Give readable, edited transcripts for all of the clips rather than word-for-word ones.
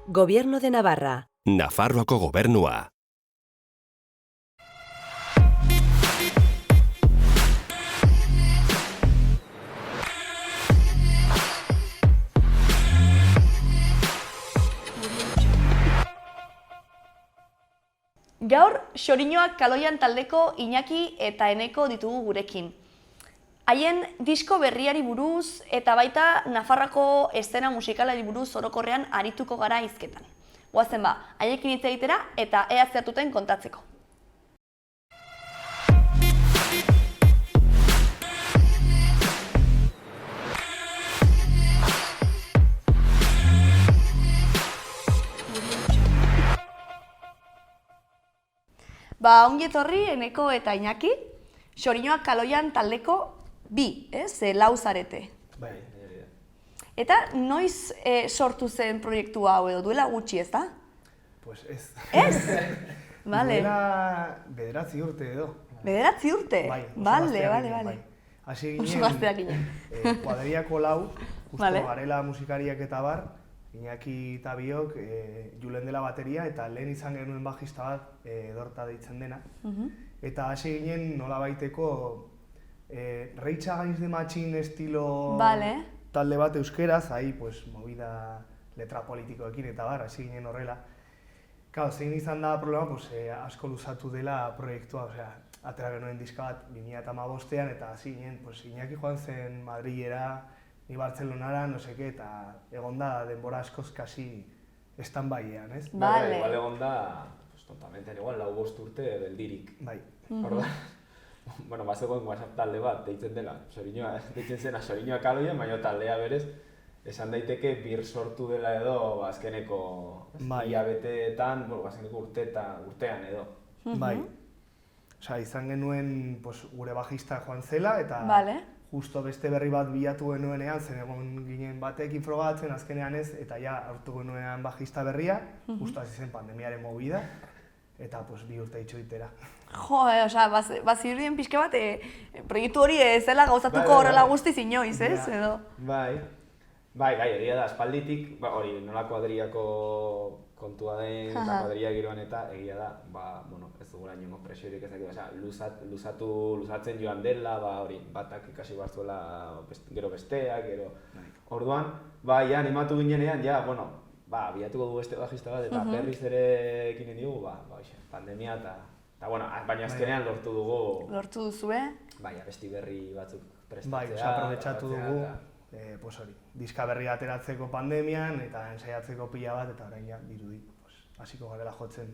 Gobierno de Navarra. Nafarroako gobernua. Gaur, Xoriñoak Kaloian taldeko Iñaki eta Eneko ditugu gurekin. Haien disko berriari buruz eta baita Nafarroako eszena musikalari buruz orokorrean arituko gara hizketan. Goazen ba, haiekin hitz egitera eta ea zertuten kontatzeko. Ba, ongi etorri Eneko eta Iñaki, Xoriñoak Kaloian taldeko bi, lau zarete. Bai, Eta noiz sortu zen proiektu hau edo duela gutxi, ez da? Pues ez. Ez? Bale. Duela 9 urte edo. 9 urte? Bai, Bale. Hasi Oso gazteak ginen, kuadriako 4, justo Vale. garela musikariak eta bar, Iñaki eta biok Julen dela bateria eta lehen izan genuen bajista bat Dorta deitzen dena. Eta hasi ginen nolabaiteko Rage Against the Machine estilo Vale. talde bat euskeraz, ahi pues, movida letra politikoekin eta bar, hasi ginen horrela. Claro, zein izan da problema, pues, asko luzatu dela proiektua, osea, atera genuen diska bat 2015ean eta hasi ginen, pues, Iñaki joan zen Madrilera, ni Bartzelonara, no seke, eta egon da denbora askoz kasi stand-byean, ez? Vale. Igual egon da, pues, tontamente, igual 4-5 urte geldirik. Bai. Orduan, bueno, bazegoen WhatsApp talde bat deitzen dela, deitzen zena Xoriñoak Kaloian, baina taldea berez, esan daiteke bir sortu dela edo azkeneko Bai. hilabeteetan, bueno, azkeneko urtean edo. Bai. Osea, izan genuen pues, gure bajista joan zela eta Vale. justo beste berri bat bilatu genuenean, zen egon ginen batekin frogatzen azkenean ez, eta ja hartu genuenean bajista berria, justo hasi zen pandemiaren movida, eta pues, 2 urte itxoitera. Jo, osea, bazirudien pixka bat, proiektu hori ez zela gauzatuko Bai. horrela guztiz inoiz, ez? Ja. Edo. Bai, egia da, espalditik, hori nola kuadriako kontua den, eta kuadria giroan eta egia da, bueno, ez dugula inongo presiorik ezakit, luzatzen joan dela, hori, batak ikasi barzuela gero besteak, gero... Orduan, ja, animatu ginenean, ja, bueno, bilatuko du beste bajista bat, eta berriz ere ekinen diogu, pandemia eta bueno, baina azkenean lortu dugu... Lortu duzue? Bai, abesti berri batzuk prestatzea... Bai, aprobetxatu dugu, pues hori, diska berri ateratzeko pandemian eta ensaiatzeko pila bat eta orain ja dirudi, pues, hasiko garela jotzen.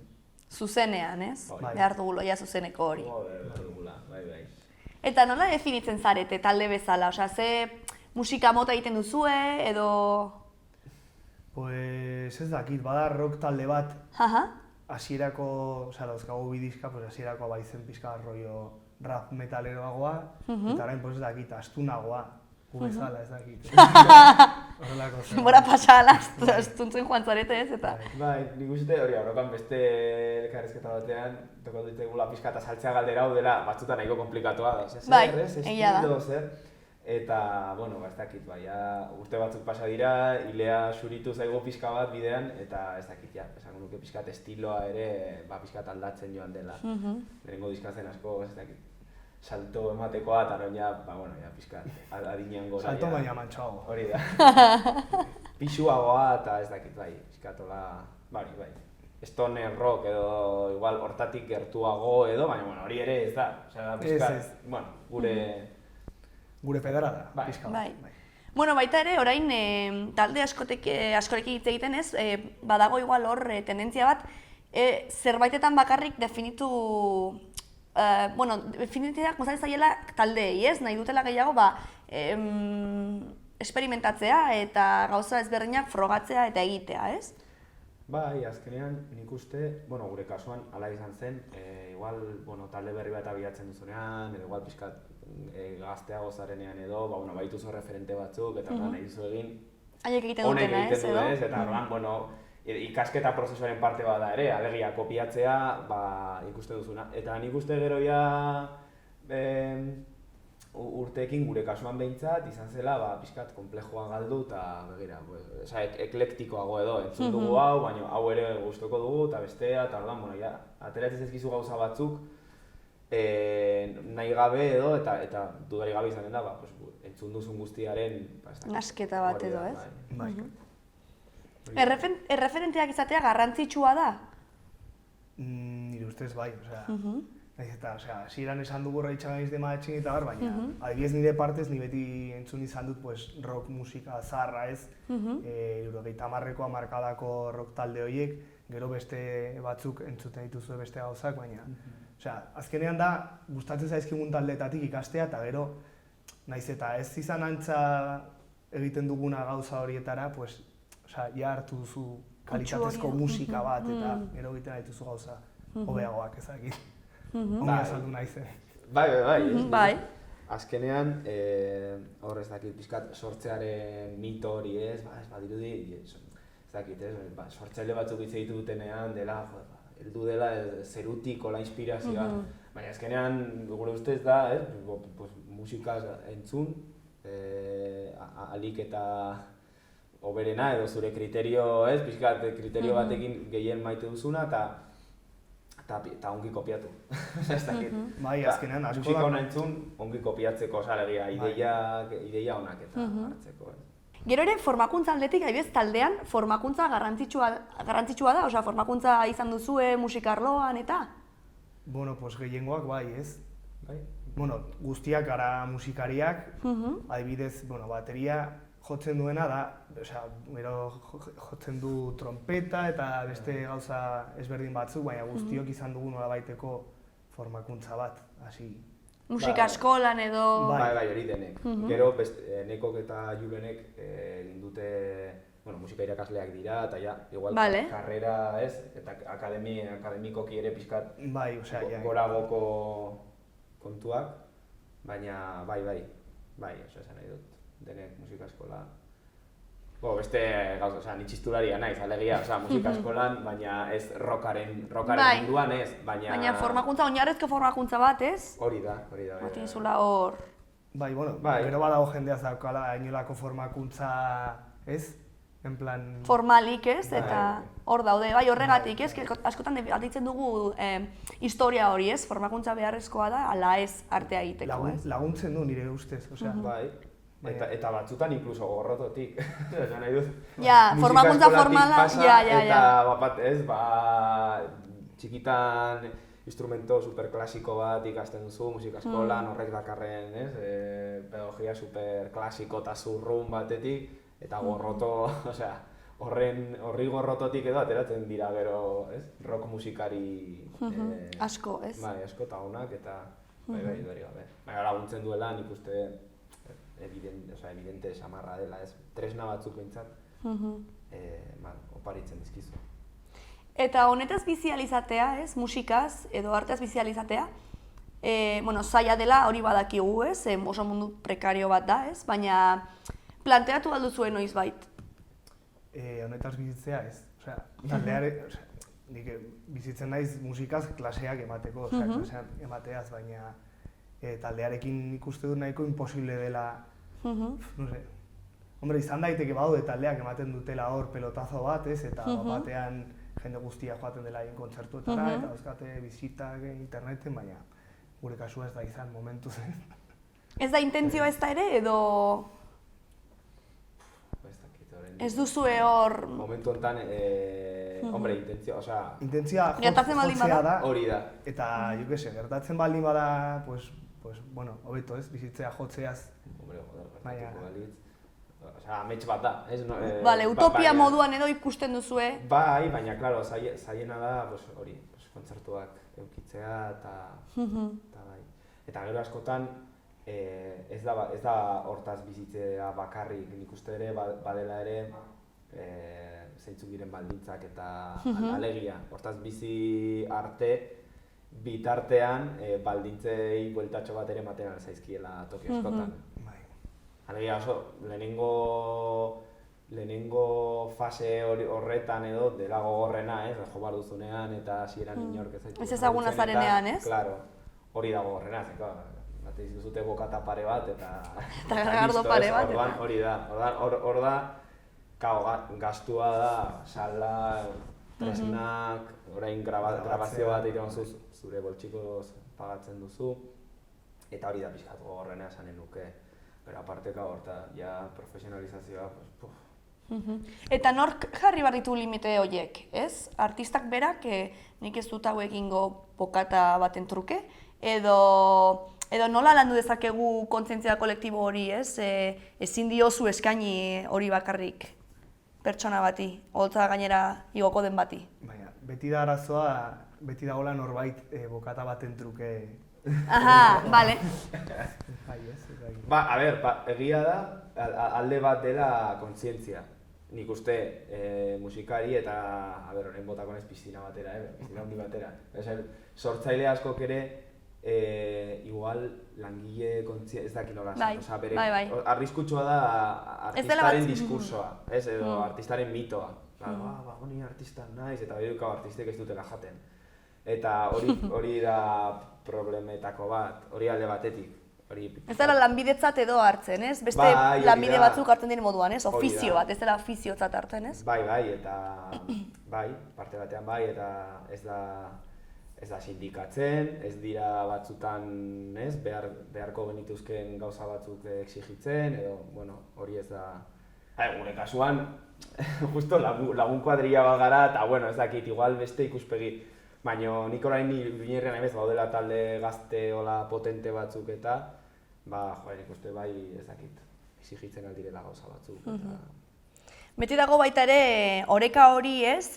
Zuzenean, ez? Bai. Behar dugula, ja zuzeneko hori. Behar dugula, bai. Eta nola definitzen zarete talde bezala? Osea, ze musika mota egiten duzue, edo... Pues ez dakit, bada rock talde bat, Aha. hasierako, osea, dauzkagu bi diska, pues hasierako baizen pixka rollo rap metaleroagoa, eta orain, pues ez dakit, astunagoa, bezala ez dakit. Horrelako zen. Denbora pasala, astuntzen joan zarete, ez? Eta... Bai, nik uste hori aurrokan beste elkarrizketa batean, tokatu ditegula pixka eta saltzea galdera hau dela, batzutan nahiko komplikatua da. Bai, egia da. Estilo zer. Eta, bueno, ez dakit, urte batzuk pasa dira, hilea xuritu zaigu pixka bat bidean, eta ez dakit, esango nuke pixkat estiloa ere, pixkat aldatzen joan dela. Lehenengo diskatzen asko, ez dakit, salto ematekoa, eta orain pixkat, adinean gora. Salto baina mantxoago. Hori da. Pixuagoa eta ez dakit, pixkat hola, bai. Stoner rock edo igual hortatik gertuago edo, baina hori ere ez da. Osea, pixkat, bueno, gure pedrada, Bai. pixka bat. Bai. Bueno, baita ere, orain talde askorekin hitz egiten ez, badago igual hor tendentzia bat, zerbaitetan bakarrik definitu, definitzeak mozaren zaiela taldeei, ez? Nahi dutela gehiago, esperimentatzea eta gauza ezberdinak frogatzea eta egitea, ez? Bai, azkenean nik uste, gure kasuan hala izan zen, igual, talde berri bat abiatzen duzunean, edo igual pixkat gazteago zarenean edo, baituzu referente batzuk, eta nahi duzu egin Haiek egiten honek dutena, ez, egiten edo? du ez, eta orduan, ikasketa prozesuaren parte bada ere, alegia kopiatzea, ikuste duzuna. Eta nik uste gero ja urteekin gure kasuan behintzat izan zela pixkat konplexua galdu eta begira, eklektikoago edo, entzun dugu hau, baina hau ere gustuko dugu eta bestea, eta orduan, ateratzen zaizkizu gauza batzuk nahi gabe edo, eta dudari gabe izanen da, entzun duzun guztiaren... Nasketa bat edo, ez? Bai. Erreferenteak izatea garrantzitsua da? Nire ustez bai, hasieran esan dugu Raitxagaiz de Maetxin eta baina adibidez nire partez, ni beti entzun izan dut rock musika zaharra ez, 70ko hamarkadako rock talde horiek, gero beste batzuk entzuten dituzue beste gauzak, baina azkenean da, gustatzen zaizkigun taldeetatik ikastea eta gero, naiz eta ez izan antza egiten duguna gauza horietara, ja hartu duzu kalitatezko musika bat eta gero egiten dituzu gauza hobeagoak ezakit. Ongi azaldu naizen. Bai. Azkenean, hor ez dakit, pixkat sortzearen mito hori ez badirudi, ez dakit, sortzaile batzuk hitz egiten dutenean dela, heldu dela zerutik ola inspirazioa, baina azkenean gure ustez da, musikaz entzun, alik eta oberena edo zure kriterio, pixkat kriterio batekin gehien maite duzuna eta ongi kopiatu. Bai, azkenean asko da... Musika hona entzun, ongi kopiatzeko, ideia onak eta hartzeko. Gero ere, formakuntza aldetik, adibidez, taldean formakuntza garrantzitsua da, osea, formakuntza izan duzue musikarloan eta? Bueno, gehiengoak bai, ez? Guztiak gara musikariak, adibidez, bateria jotzen duena da, gero jotzen du trompeta eta beste gauza ezberdin batzuk, baina guztiok izan dugu nolabaiteko formakuntza bat, hasi. Musika eskolan edo... Bai, hori denek. Gero, Nekok eta Julenek egin dute, musika irakasleak dira, eta igual karrera ez, eta akademikoki ere pixkat goragoko kontuak, baina bai, esan nahi dut. Denek musika eskola. Beste gauza, ni txistularia naiz, alegia, musika eskolan, baina ez rockaren munduan ez, baina formakuntza, oinarrizko formakuntza bat, ez? Hori da. Matinzula hor... Bai, gero badago jendea zaukala inolako formakuntza, ez? En plan... Formalik, ez? Eta hor daude, horregatik, ez? Askotan aditzen dugu historia hori, ez? Formakuntza beharrezkoa da, ala ez artea egiteko, ez? Laguntzen du nire ustez, osea... Bai. Eta batzutan inkluso gorrototik, esan nahi dut. Formakuntza formala, eta bat ez, txikitan instrumento superklasiko bat ikasten duzu musika eskolan, horrek dakarren, pedagogia superklasiko eta zurrun batetik, eta gorroto, horri gorrototik edo ateratzen dira gero, rock musikari asko, ez? Bai, asko eta honak, eta bai, dori gabe. Baina laguntzen duela, nik uste evidente samarra dela, ez? Tresna batzuk behintzat, oparitzen dizkizu. Eta honetaz bizializatea, ez? Musikaz edo arteaz bizializatea, zaila dela hori badakigu, ez? Oso mundu prekario bat da, ez? Baina planteatu alduzuen noizbait? Honetaz bizitzea, ez? Taldeare, nik bizitzen naiz musikaz klaseak emateko, klaseak emateaz, baina taldearekin ikuste dut nahiko imposible dela, Hombre, izan daiteke badaude taldeak ematen dutela hor pelotazo bat, ez? Eta batean jende guztia joaten dela egin kontzertuetara, eta dauzkate bisitak interneten, baina gure kasua ez da izan momentuz. Ez da intentzioa ez da ere, edo... Ez duzue hor... Momentu honetan, hombre, intentzioa, osea... Intentzioa jotzea da, hori da. Eta, jo que se, gertatzen baldin bada, pues, hobeto ez, bizitzea jotzeaz. Hombre, gertatuko balitz. Osea, amets bat da, ez? Bale, utopia moduan edo ikusten duzue. Bai, baina, klaro, zaiena da, hori, kontzertuak eukitzea eta bai. Eta gero askotan, ez da hortaz bizitzea bakarrik, nik uste ere, badela ere, zeintzuk diren baldintzak eta alegia. Hortaz bizi arte, bitartean, baldintzei bueltatxo bat ere ematen zaizkiela toki askotan. Alegia oso, lehenengo fase horretan edo dela gogorrena, jo bar duzunean eta hasieran inork ez zaitu. Ez ezaguna zarenean, ez? Claro, hori da gogorrena, bat dizute bokata pare bat, eta garagardo pare bat, orduan eta- hori da, hor da, gastua da, sala, tresnak, orain grabazio bat egiten duzu, zure boltsikoz pagatzen duzu, eta hori da pixkat gogorrena esanen nuke. Pero aparteka horta, ja profesionalizazioa, pues, Eta nork jarri behar ditu limite horiek, ez? Artistak berak, nik ez dut hau egingo bokata baten truke, edo nola landu dezakegu kontzientzia kolektibo hori, ez? Ezin diozu eskaini hori bakarrik pertsona bati, holtza gainera igoko den bati. Baina, beti da arazoa, beti dagoela norbait bokata baten truke. Aha, bale. Bai, ez? Ba, a ber, egia da, alde bat dela kontzientzia. Nik uste musikari eta, a ber, orain botako naiz piztina batera, piztina handi batera. Sortzaile askok ere, igual langile ez dakit nola Bai, zen, bere bai. arriskutsua da artistaren diskursoa, ez, edo artistaren mitoa. Honi artista naiz, eta bedukau artistek ez dutela jaten. Eta hori da problemetako bat, hori alde batetik. Ez dela lanbidetzat edo hartzen, ez? Beste Bai, lanbide batzuk hartzen diren moduan, ez? Hori Ofizio da. bat, ez dela ofiziotzat hartzen, ez? Bai, eta parte batean bai, eta ez da sindikatzen, ez dira batzutan, ez, beharko genituzken gauza batzuk exigitzen, edo, bueno, hori ez da... Gure kasuan, justo lagun kuadrilla bat gara, eta, bueno, ez dakit, igual beste ikuspegi. Baina nik orain binerrean ebez, baudela talde gazte hola potente batzuk eta, nik uste bai ez dakit, exigitzen aldirela gauza batzuk. Beti dago baita ere, oreka hori ez,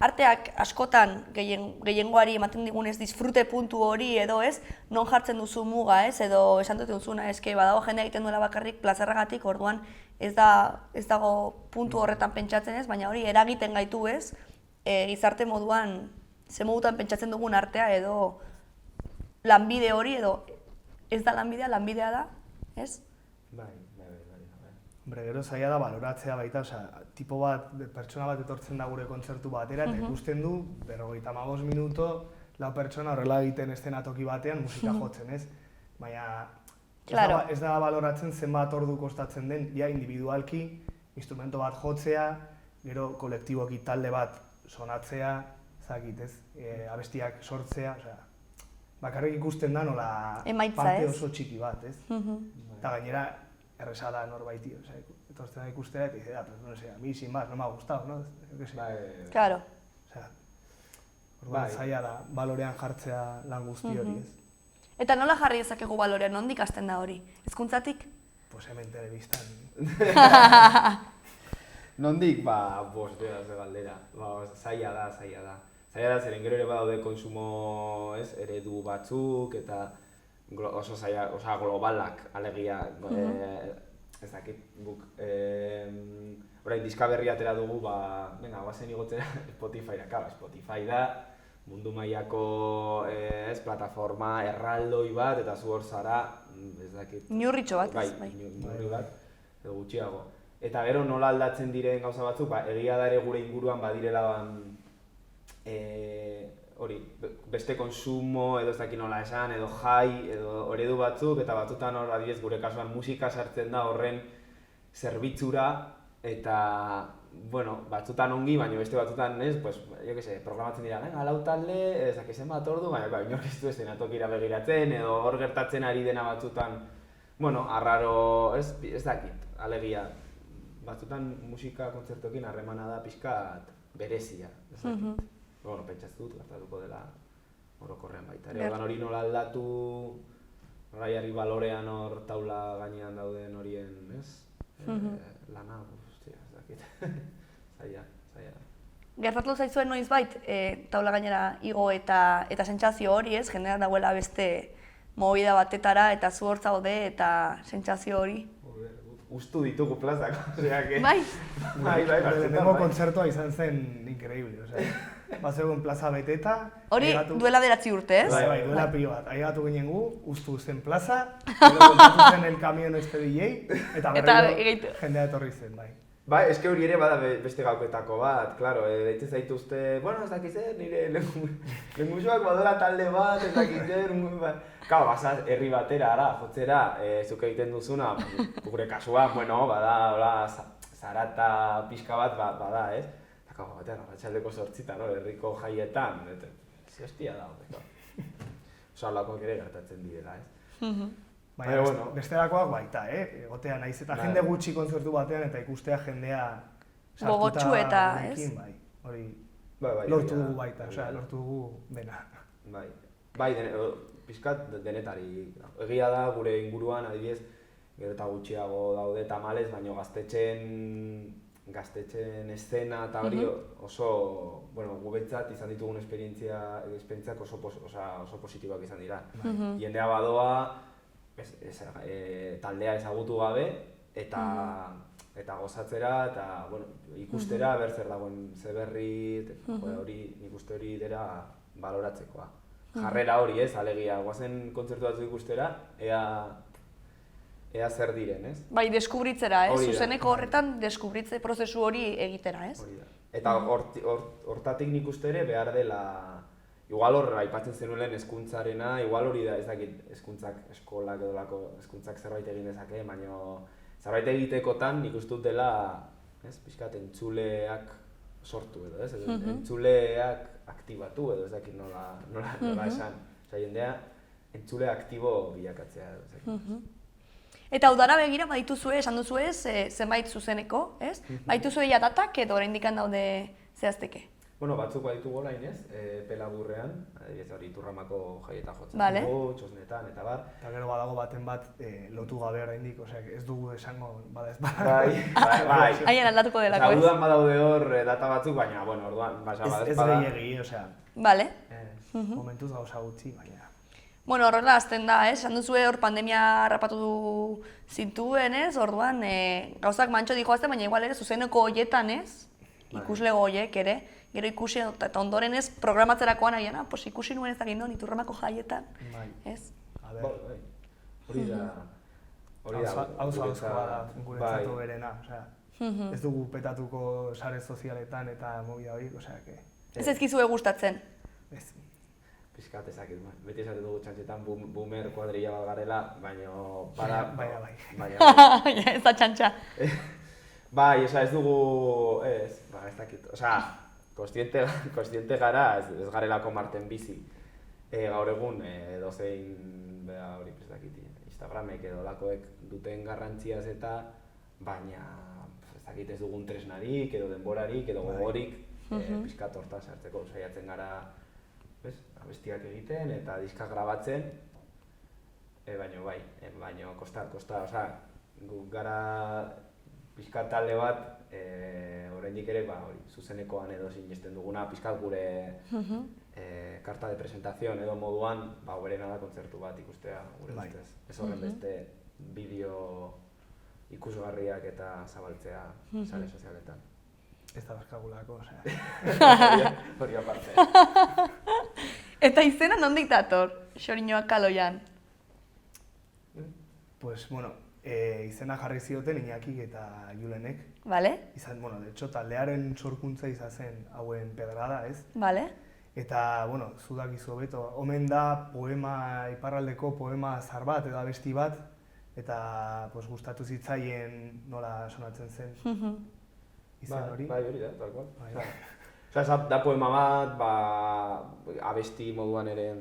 arteak askotan gehiengoari ematen digunez disfrute puntu hori edo ez, non jartzen duzu muga ez, edo esan dut duzuna, eske badago jendea egiten duela bakarrik plazerragatik, orduan ez dago puntu horretan pentsatzen ez, baina hori eragiten gaitu ez, gizarte moduan ze modutan pentsatzen dugun artea edo lanbide hori edo ez da lanbidea da, ez? Bai. Hombre, gero zaila da baloratzea baita, tipo bat, pertsona bat etortzen da gure kontzertu batera, eta ikusten du, 55 minuto, lau pertsona horrela egiten eszenatoki batean musika jotzen, ez? Baina ez da baloratzen zenbat ordu kostatzen den, ja individualki, instrumento bat jotzea, gero kolektiboki talde bat sonatzea, zakit, ez? Abestiak sortzea, bakarrik ikusten da nola parte oso txiki bat, ez? Eta gainera, erresa da norbaiti, etortzen da ikustera eta dice, pues no sé, a mí sin más, no me ha gustado, ¿no? Claro. Orduan zaila da, balorean jartzea lan guzti hori, ez? Eta nola jarri dezakegu balorean, nondik hasten da hori? Hizkuntzatik? Pues hemen telebistan. Nondik, bost beraz de galdera, zaila da. Zaila da, zeren gero ere badaude konsumo eredu batzuk eta oso zaila, globalak, alegia, ez dakit, guk, orain diska berri atera dugu, guazen igotzera Spotifyra, Spotify da, mundu mailako plataforma erraldoi bat, eta zu hor zara, ez dakit... Niurritxo bat, ez? Bai, niurri bat, edo gutxiago. Eta gero nola aldatzen diren gauza batzuk, egia da ere gure inguruan badirela hori, beste konsumo edo ez dakit nola esan, edo jai, edo eredu batzuk, eta batzutan hor adibidez gure kasuan musika sartzen da horren zerbitzura, eta, bueno, batzutan ongi, baina beste batzutan ez, pues, jo que se, programatzen dira, lau talde, ez dakit zenbat ordu, baina inork ez du eszenatokira begiratzen, edo hor gertatzen ari dena batzutan, bueno, arraro, ez dakit, alegia. Batzutan musika kontzertoekin harremana da pixkat berezia, ez dakit. Bueno, pentsatu dut, gertatuko dela orokorrean baita ere. Ordan hori nola aldatu, nola jarri balorean hor taula gainean dauden horien, ez? Lana, hostia, ez dakit. Zaila. Gertatu zaizuen noizbait taula gainera igo eta sentsazio hori, ez? Jendean dagoela beste movida batetara eta zu hor zaude eta sentsazio hori. Ustu ditugu plazak, osea que... Bai? Bai, lehenengo kontzertua izan zen increíble, osea. Bazegoen plaza beteta... Hori duela 9 urte, ez? Bai, duela pilo bat. Aigatu ginen gu, ustu zen plaza, gero kontatu zen el camion este DJ, eta berriro jendea etorri zen, bai. Bai, eske hori ere bada beste gauketako bat, klaro, deitzen zaituzte, bueno, ez dakiz nire lengusuak badola talde bat, ez dakiz Claro, basa herri batera, ara, jotzera, zuk egiten duzuna, gure kasuan, bueno, bada, hola, zarata pixka bat bada, ez? Eta, claro, batean, arratsaldeko 8 no, herriko jaietan, ze hostia da, oso halakoak ere gertatzen direla, ez? Baina, bueno, bestelakoak baita, egotea naiz eta jende gutxi kontzertu batean eta ikustea jendea gogotsu eta, ez? Hori bai, lortu dugu baita, osea, lortu dugu dena. Bai, pixkat denetari. Egia da gure inguruan, adibidez, gero eta gutxiago daude tamalez, baina gaztetxeen eszena eta hori oso, bueno, gubetzat izan ditugun esperientziak oso positiboak izan dira. Jendea badoa, taldea ezagutu gabe eta gozatzera eta bueno, ikustera ber zer dagoen ze berri, hori nik uste hori dela baloratzekoa. Jarrera hori, alegia, goazen kontzertu batzu ikustera, ea zer diren, ez? Bai, deskubritzera, zuzeneko horretan deskubritze prozesu hori egitera, ez? Eta hortatik nik uste ere behar dela, igual hor aipatzen zenuelen hezkuntzarena, igual hori da, ez dakit, hezkuntzak eskolak edo lako hezkuntzak zerbait egin dezake, baina zerbait egitekotan nik uste dut dela, pixkat entzuleak sortu edo, ez? Entzuleak aktibatu edo, ez dakit nola esan. Osa, jendea entzule aktibo bilakatzea edo, ez dakit. Eta udara begira badituzue, esan duzue, zenbait zuzeneko, ez? Badituzue ja datak edo oraindik daude zehazteke? Bueno, batzuk baditugu orain, ez? Pelaburrean, adibidez hori Turramako jaieta jotzen dugu, Txosnetan eta bar. Eta gero badago baten bat lotu gabe oraindik, osea, ez dugu esango bada ez bai. Haien aldatuko delako, ez? Dudan badaude hor data batzuk, baina, bueno, orduan, bada ez bada. Ez gehiegi, osea. Vale. Momentuz gauza gutxi, baina. Bueno, horrela azten da, ez? Esan duzue hor pandemia harrapatu zintuen, ez? Orduan, gauzak mantxo dijoazten, baina igual ere zuzeneko horietan, ez? Ikuslego horiek ere. Gero ikusi eta ondoren ez programatzerakoan agiana, pues ikusi nuen ez dakit non, Iturramako jaietan, ez? Bai, hori da. Hauza da guretzatu berena, osea, ez dugu petatuko sare sozialetan eta movida hori, osea, que... Ez ezkizue gustatzen? Ez. Piskat ezakit, beti esaten dugu txantxetan boomer kuadrilla bat garela, baina... Baina, ez da txantxa. Bai, osea, ez dugu... ez dakit, osea... Kostiente gara, ez garelako marten bizi. Gaur egun, edozein, hori prestakiti, Instagramek edo lakoek duten garrantziaz eta, baina ez dakit ez dugun tresnarik, edo denborarik, edo gogorik, pixkat hortan sartzeko saiatzen gara abestiak egiten eta diskak grabatzen, baina kosta, osea, guk gara pixkat talde bat, oraindik ere, zuzenekoan edo sinesten duguna, pixkat gure karta de presentazion edo moduan, berena da kontzertu bat ikustea gure ustez. Ez horren beste bideo ikusgarriak eta zabaltzea sare sozialetan. Ez da bazkagulako, osea. Hori aparte. Eta izena nondik dator, Xoriñoa Kaloian? Pues, bueno, izena jarri zioten Iñakik eta Julenek. Vale. Izan, bueno, de hecho, taldearen sorkuntza izan zen hauen pedrada, ez? Vale. Eta, bueno, zu dakizu hobeto, omen da iparraldeko poema zahar bat edo abesti bat, eta gustatu zitzaien nola sonatzen zen izan hori. Bai, hori da, tal cual. Osea, da poema bat, abesti moduan ere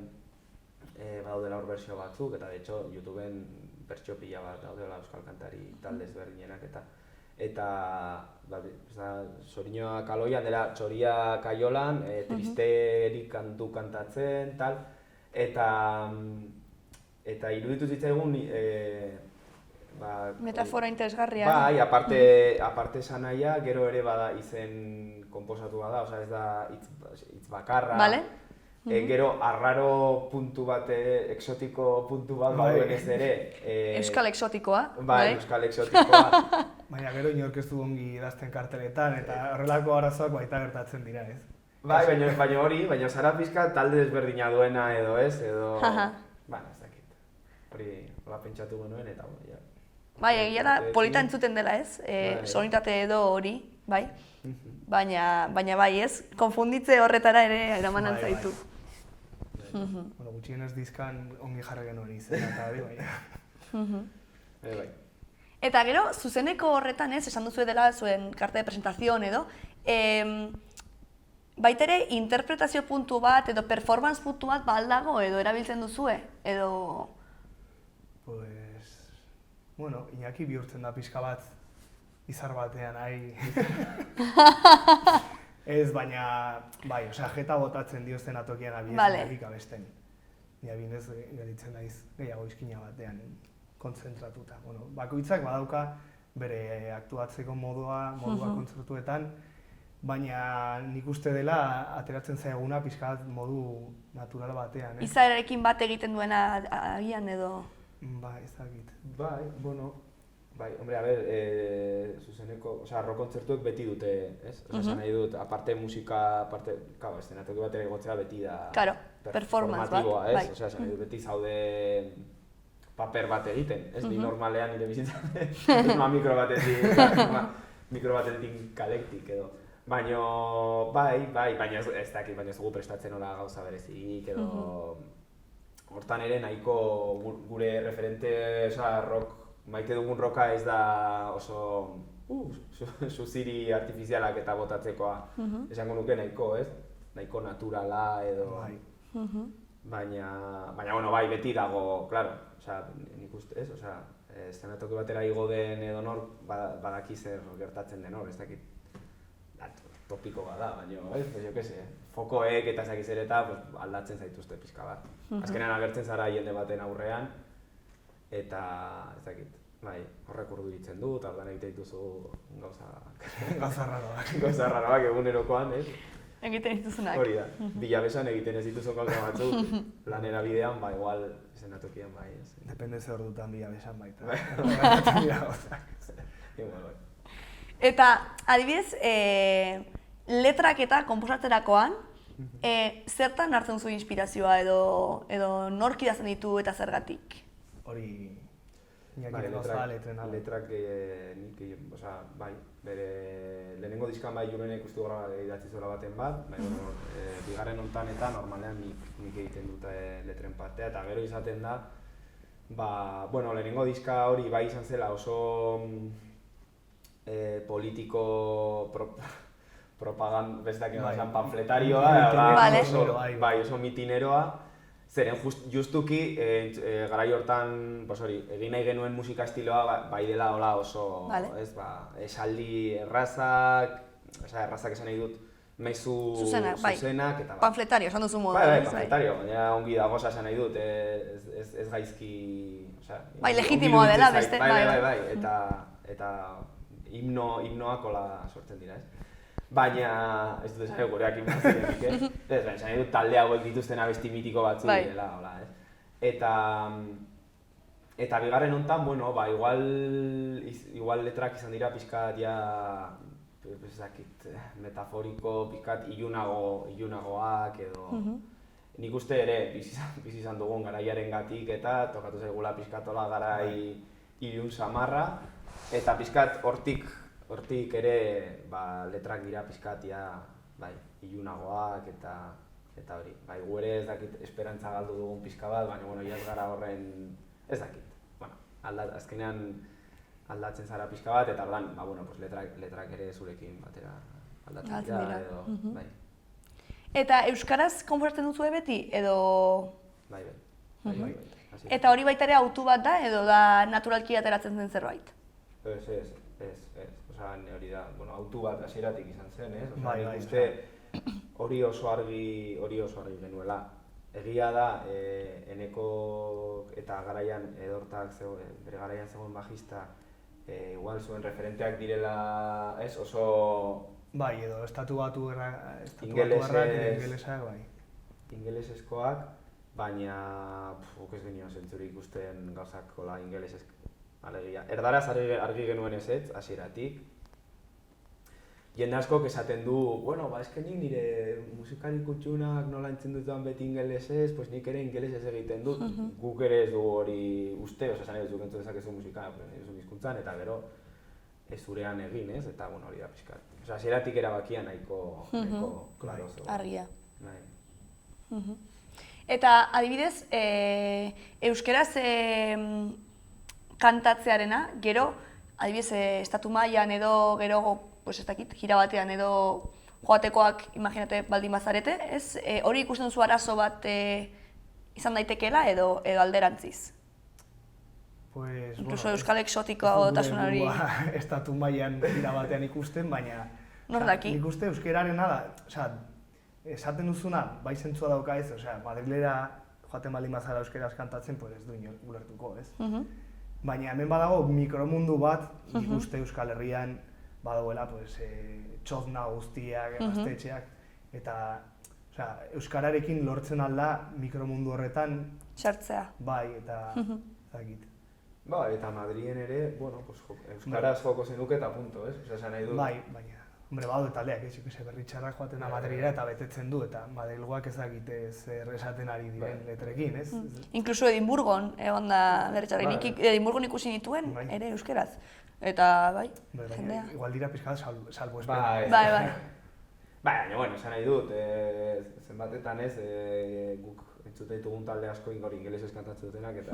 badaudela hor bersio batzuk, eta de hecho, YouTubeen bertsio pila bat daudela euskal kantari talde ezberdinenak eta Xoriñoa Kaloian dela txoria kaiolan, tristerik kantu kantatzen, tal, eta iruditu zitzaigun metafora interesgarria. Bai, aparte esan nahia, gero ere bada izen konposatu bada, osea ez da hitz bakarra. Vale. Gero arraro puntu bat, exotiko puntu bat baduen ez ere. Euskal exotikoa. Bai, euskal exotikoa. Baina gero inork ez du ongi idazten karteletan eta horrelako arazoak baita gertatzen dira, ez? Bai, baina zara pixka talde desberdina duena edo ez, edo... Baina ez dakit. Hori hola pentsatu genuen eta ja. Bai, egia da, polita entzuten dela ez, sonoritate edo hori, bai. Baina bai ez, konfunditze horretara ere eramanan zaitu. Bueno, gutxienez dizkan ongi jarri genuen izena eta hori bai. Bai. Eta gero, zuzeneko horretan ez, esan duzu dela zuen karte de presentación edo, baita ere interpretazio puntu bat edo performance puntu bat baldago edo erabiltzen duzue, edo... Pues, bueno, Iñaki bihurtzen da pixka bat izar batean, Ez, baina, bai, osea, jeta botatzen diozten atokian abiezak abesten. Ni abinez gelitzen naiz gehiago izkina batean konzentratuta. Bueno, bakoitzak badauka bere aktuatzeko modua kontzertuetan, baina nik uste dela ateratzen zaiguna pixka bat modu natural batean. Izaerarekin bat egiten duena agian edo... Bai, ezagit. Bai, bueno, bai, hombre, a ber, zuzeneko, osea, rock kontzertuek beti dute, ez? Osea, nahi dut, aparte musika, aparte, claro, eszenatoki batera egotzea beti da... Claro, performance bat, bai. Osea, nahi dut, beti zaude paper bat egiten, ez? Ni normalean nire bizitzan, ez ma mikro batetik kalektik edo. Baina, bai, baina ez dakit, baina ez dugu prestatzen hola gauza berezik edo... Hortan ere nahiko gure referente, osea, rock, maite dugun roka ez da oso suziri artifizialak eta botatzekoa. Esango nuke nahiko, ez? Nahiko naturala edo... Baina, bueno, bai, beti dago, claro, osea, nik uste, ez? Osea, eszenatoki batera igo den edo nor, badaki zer gertatzen den hor, ez dakit. Topiko bada, baina, ez, jo que se, fokoek eta ezakiz ere eta aldatzen zaituzte pixka bat. Azkenean agertzen zara jende baten aurrean, eta ez dakit, bai, horrek urduritzen du, eta ordan egiten dituzu Gauza raroak. Gauza raroak egunerokoan, ez? Egiten dituzunak. Hori da, bilabesan egiten ez dituzun gauza batzuk, lanera bidean, ba, igual, eszenatokian, bai, ez. Depende ze ordutan bilabesan baita. Igual, bai. Eta, adibidez, letrak eta konposatzerakoan, zertan hartzen zu inspirazioa edo nork idazten ditu eta zergatik? Hori, Iñaki gauza letren ala. Letrak nik, osea, bai, bere lehenengo diskan bai Julenek uste gora idatzi zuela baten bat, bai, bigarren hontan eta normalean nik egiten dut letren partea, eta gero izaten da, ba, bueno, lehenengo diska hori bai izan zela oso politiko propaganda, besteak esan panfletarioa, bai, oso mitineroa, zeren justuki garai hortan, egin nahi genuen musika estiloa bai dela hola oso, ez, esaldi errazak, esan nahi dut, mezu zuzenak, eta panfletario, esan duzu modu. Bai, panfletario, baina ongi dago esan nahi dut, ez gaizki... Bai, legitimoa dela beste, bai, eta himnoak hola sortzen dira, ez? Baina, ez dut esan gureak himnoak zirenik, ez? Ez, esan nahi dut talde hauek dituzten abesti mitiko batzu direla, hola, ez? Eta bigarren hontan, bueno, ba, igual letrak izan dira pixkat ja, ezakit, metaforiko, pixkat ilunagoak edo... Nik uste ere, bizi izan dugun garaiaren gatik eta tokatu zaigula pixkatola garai ilun samarra, eta pixkat hortik ere letrak dira pixkat ilunagoak eta hori. Bai, gu ere ez dakit esperantza galdu dugun pixka bat, baina bueno, ez gara horren ez dakit. Bueno, azkenean aldatzen zara pixka bat, eta ordan, letrak ere zurekin batera aldatzen dira edo, bai. Eta euskaraz konposatzen duzu beti, edo... Bai. Eta hori baita ere autu bat da, edo da naturalki ateratzen zen zerbait? Ez. Osea, hori da, autu bat hasieratik izan zen, ez? Bai, uste hori oso argi genuela. Egia da, Eneko eta garaian edortak bere garaian zegoen bajista, igual zuen referenteak direla, ez? Oso... Bai, edo estatu batuarrak ingelesak, bai. Ingeleseskoak, baina ez genio zentzurik ikusten gauzak kola ingelesezko alegia. Erdaraz argi genuen ezetz, hasieratik. jende askok esaten du, bueno, eske nik nire musikari kutxunak nola entzun dutan beti ingelesez, pues nik ere ingelesez egiten dut. Guk ere ez dugu hori uste, esan nahi dut entzun dezakezu musika, zuen hizkuntzan, eta gero ez zurean egin, ez? Eta, bueno, hori da pixkat. Osea, hasieratik erabakia nahiko klaro zegoen. Argia. Bai. Eta, adibidez, euskeraz kantatzearena, gero, adibidez, estatu mailan edo, gero, pues ez dakit, gira batean edo joatekoak, imaginate, baldin bazarete, ez? Hori ikusten duzu arazo bat izan daitekeela edo alderantziz? Pues, Incluso euskal exotikotasun hori... Estatu mailan gira batean ikusten, baina... Nor daki? Nik uste euskerarena da, osea, esaten duzuna, bai zentzua dauka ez, osea, Madrilera joaten baldin bazara euskeraz kantatzen, pues ez du inor ulertuko, ez? Baina hemen badago mikromundu bat, nik uste Euskal Herrian badagoela, pues, txozna guztiak, gaztetxeak, eta osea, euskararekin lortzen alda mikromundu horretan Sartzea. bai, eta zakit. Ba, eta Madrien ere, bueno, pues, euskaraz joko zenuke eta punto, ez? Osea, esan nahi du. Bai, baina, hombre, badaude taldeak, ez, berritxarrak joaten da Madrilera eta betetzen du, eta Madrilgoak ez dakite zer esaten ari diren letrekin, ez? Incluso Edimburgon, egon da berritxarri, nik Edimburgon ikusi nituen, ere euskeraz. Eta, bai, jendea. Igual dira pizkada salbo espero. Bai. Baina, bueno, esan nahi dut, zenbatetan ez, guk entzute ditugun talde asko hori ingelesez kantatzen dutenak, eta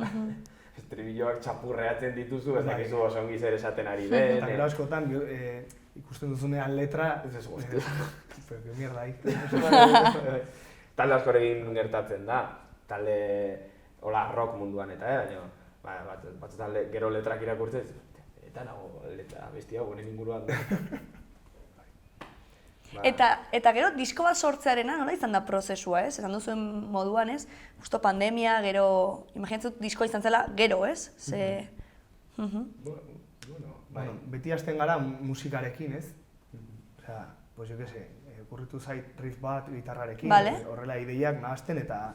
estribilloak txapurreatzen dituzu, ez dakizu oso ongi zer esaten ari den. Eta gero askotan, ikusten duzunean letra... Ez ez guzti. Pero que mierda ahí. Talde askorekin gertatzen da, talde hola rock munduan eta, baina batzutan gero letrak irakurtzen, eta nago letra bestia honen inguruan da. Eta gero, disko bat sortzearena nola izan da prozesua, ez? Esan duzuen moduan, ez? Justo pandemia, gero, imaginatzen dut diskoa izan zela gero, ez? Bueno, beti hasten gara musikarekin, ez? Osea, pues yo que sé, okurritu zait riff bat gitarrarekin, horrela ideiak nahazten eta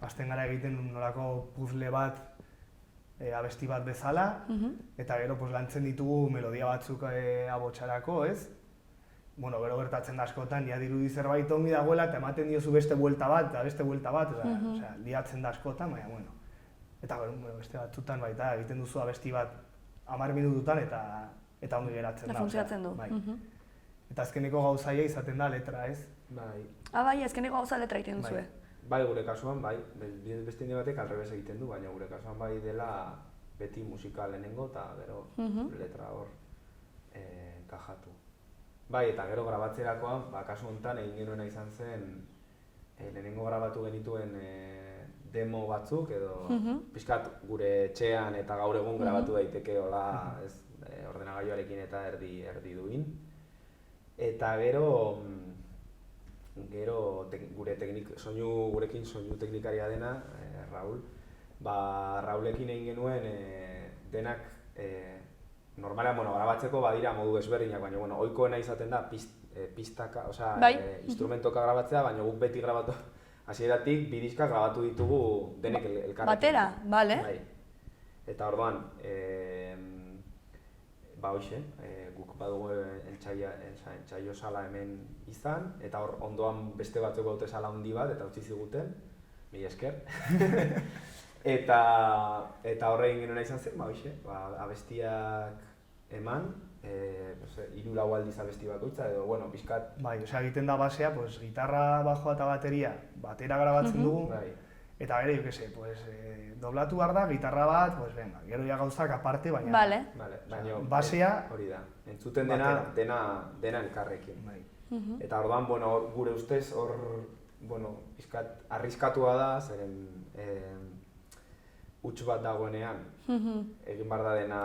hasten gara egiten nolako puzzle bat abesti bat bezala, eta gero pues, lantzen ditugu melodia batzuk abotxarako, ez? Bueno, gero gertatzen da askotan, ja dirudi zerbait ongi dagoela eta ematen diozu beste buelta bat, eta beste buelta bat, osea, liatzen da askotan, baina, bueno. Eta beste batzutan baita egiten duzu abesti bat 10 minututan eta ongi geratzen da. Funtzionatzen du. Eta azkeneko gauzaia izaten da letra, ez? Bai. Bai, azkeneko gauza letra egiten duzue. Bai, gure kasuan, bai. Beste indi batek alrebez egiten du, baina gure kasuan bai dela beti musika lehenengo eta gero letra hor kajatu. Bai, eta gero grabatzerakoan, kasu honetan egin genuena izan zen lehenengo grabatu genituen demo batzuk edo pixkat gure etxean eta gaur egun grabatu daiteke hola ordenagailuarekin eta erdi duin. Eta gero gurekin soinu teknikaria dena, Raul, Raulekin egin genuen denak normalean, grabatzeko badira modu ezberdinak, baina ohikoena izaten da pistaka, instrumentoka grabatzea, baina guk beti grabatu hasieratik bi diska grabatu ditugu denek elkarrekin. Batera, bale. Eta orduan, hoxe, guk badugu entsaio sala hemen izan, eta hor ondoan beste batzuk daute sala handi bat, eta utzi ziguten, mila esker. Eta horre egin genuena izan zen, abestiak eman, 3-4 aldiz abesti bakoitza edo, pixkat... Bai, egiten da basea, gitarra, bajoa eta bateria batera grabatzen dugu, eta gero, jo que se, doblatu behar da, gitarra bat, gero ja gauzak aparte, baina... Basea... Hori da, entzuten dena elkarrekin. Eta orduan, gure ustez, pixkat arriskatua da, zeren... huts bat dagoenean, egin behar da dena...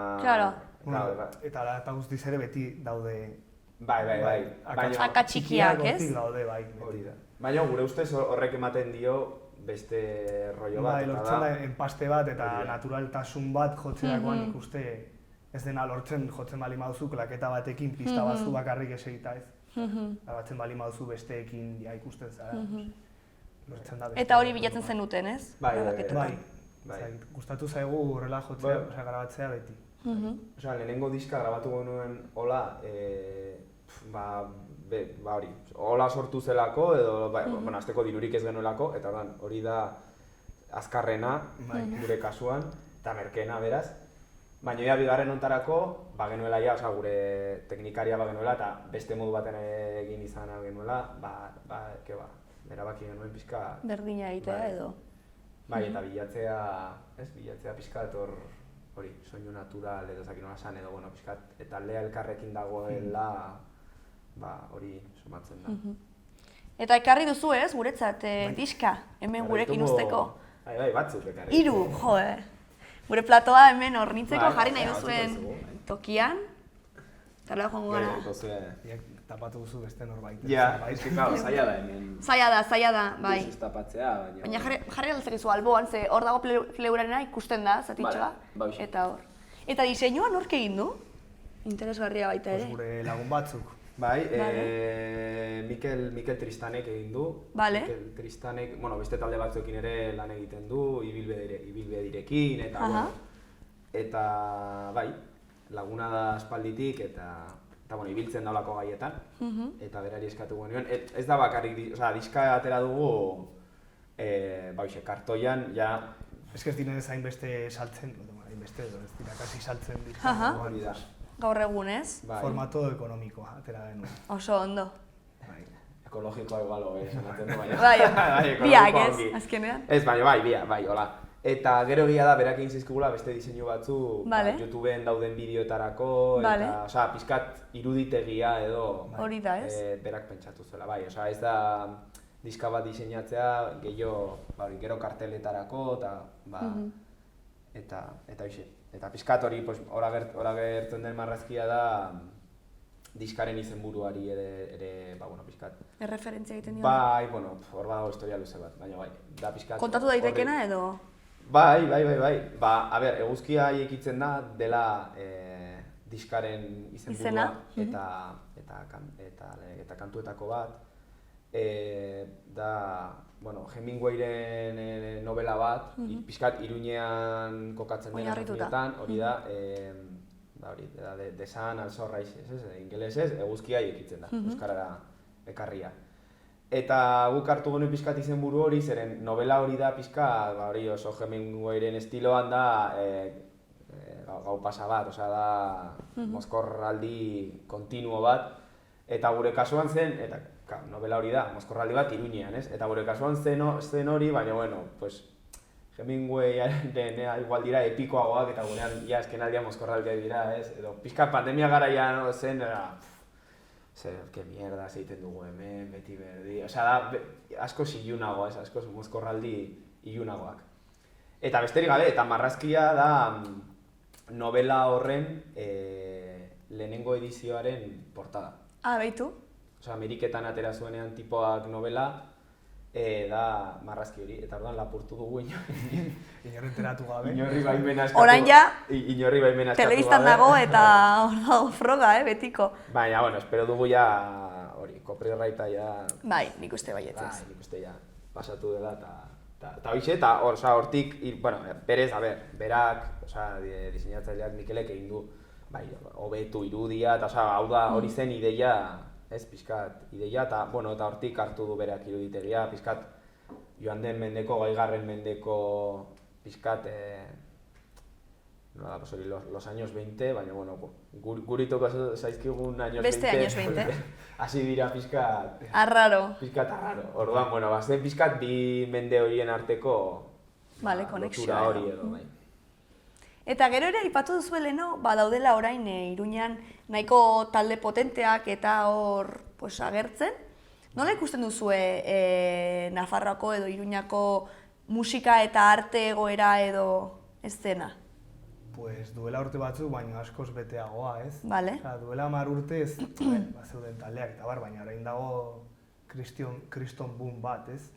Eta guztiz ere beti daude... Bai. Akatxikiak, ez? Baina gure ustez horrek ematen dio beste rollo bat. Lortzen da enpaste bat eta naturaltasun bat jotzerakoan ikuste ez dena lortzen jotzen bali maduzu klaketa batekin pista batzu bakarrik ez egita ez. Batzen bali maduzu besteekin ikusten zara. Eta hori bilatzen zenuten, ez? Bai. Gustatu zaigu horrela jotzea, grabatzea beti. Lehenengo diska grabatu genuen hola, hori, hola sortu zelako edo, bueno, azteko dirurik ez genuelako, eta hori da azkarrena gure kasuan, eta merkeena beraz. Baina ja bigarren hontarako, genuela ja, gure teknikaria genuela, eta beste modu baten egin izan genuela, erabaki genuen pixka... Berdina egitea edo. Bai, eta bilatzea pixkat hori, soinu natural edo zakin nola esan edo, bueno, pixkat, eta aldea elkarrekin dagoela, hori somatzen da. Eta ekarri duzu ez, guretzat, diska, hemen gurekin usteko. Bai, batzuk ekarri. 3, Gure platoa hemen hornitzeko jarri nahi duzuen tokian. Eta lehor joango gara. Tapatu duzu beste norbait. Ja, zaila da hemen. Zaila da, bai. Ez tapatzea, baina... Baina jarri aldezakezu alboan, ze hor dago pleurarena ikusten da, zatitxoa. Eta hor. Eta diseinua nork egin du? Interesgarria baita ere. Gure lagun batzuk. Bai, Mikel Tristanek egin du. Mikel Tristanek, beste talde batzuekin ere lan egiten du, ibilbedirekin, eta eta bai, laguna da aspalditik eta ibiltzen daulako gaietan, eta berari eskatu genuen. Ez da bakarrik, diska atera dugu, kartoian, ja... Ez que ez dinen ez hainbeste saltzen, hainbeste edo ez dira kasi saltzen diska. Hori da. Gaur egun ez? Formato ekonomikoa, atera genuen. Oso ondo. Ekologikoa igual sanatzen du, baina... Bai, biak ez, azkenean. Ez, baina bai, hola. Eta gero egia da, berak egin zizkigula beste diseinu batzu, YouTubeen dauden bideoetarako, eta pixkat iruditegia edo... Hori da ez? Berak pentsatu zuela, bai, ez da diska bat diseinatzea, gero karteletarako, eta hoxe. Eta pixkat hori, hor agertzen den marrazkia da diskaren izenburuari ere, pixkat. Erreferentzia egiten dira? Bai, hor badago historia luze bat, baina bai, da pixkat... Kontatu daitekena edo? Bai. Eguzkia irekitzen da dela diskaren izenburua eta kantuetako bat. Da, Hemingwayren novela bat, pixkat Iruñean kokatzen dena zazpietan, hori da, The Sun and Sunrise, ingelesez, eguzkia irekitzen da, euskarara ekarria. Eta guk hartu genuen pixkat izenburu hori, zeren novela hori da pixkat, oso Hemingwayren estiloan da gau pasa bat, da mozkorraldi kontinuo bat, eta gure kasuan zen, eta novela hori da, mozkorraldi bat Iruñean, ez? Eta gure kasuan zen hori, baina, Hemingwayaren igual dira epikoagoak, eta gurean, eskenaldia mozkorraldiak dira, ez? Edo pixka pandemia garaian zen, que mierda zeiten dugu hemen, beti berdi, da, asko ilunagoa, ez? Asko mozkorraldi ilunagoak. Eta besterik gabe, eta marrazkia da novela horren lehenengo edizioaren portada. Beitu? Ameriketan atera zuenean tipoak novela, da marrazki hori, eta orduan lapurtu dugu Inorri enteratu gabe. Inorri baimena eskatu gabe. Orain ja, telebistan dago eta hor dago froga, betiko. Baina, espero dugu ja, copyrighta ja... Bai, nik uste baietz. Bai, nik uste ja, pasatu dela, eta hoxe, eta hortik, berez, berak, diseinatzaileak Mikelek egin du, hobetu irudia, eta hau da, hori zen ideia, ez, pixkat, ideia, eta hortik hartu du berak iruditegia, pixkat, joan den mendeko, gaigarren mendeko, pixkat, los años 20, baina, guritoko zaizkigun años 20. Beste años 20. Hasi dira pixkat... Arraro. Pixkat arraro. Orduan, bazen pixkat bi mende horien arteko... konexioa hori edo, bai. Eta gero ere aipatu duzueleno, daudela orain Iruñan nahiko talde potenteak eta hor agertzen. Nola ikusten duzue Nafarroako edo Iruñako musika eta arte egoera edo eszena? Pues duela urte batzuk, baina askoz beteagoa, ez? Vale. Duela 10 urte ez, zeuden taldeak eta baina orain dago kriston boom bat, ez?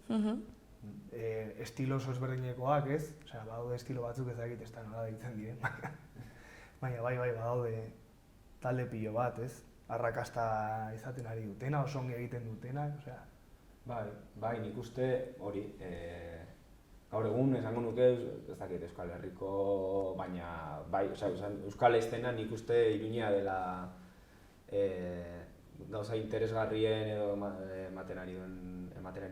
Estilo oso ezberdinekoak, ez? Badaude estilo batzuk ezagit ez da nola deitzen diren, baina bai, badaude talde pilo bat, ez? Arrakasta izaten ari dutena, oso ongi egiten dutena, Bai, nik uste hori, gaur egun esango nuke, ez dakit Euskal Herriko, baina bai, Euskal eszena nik uste Iruña dela gauza interesgarrien edo ematen ari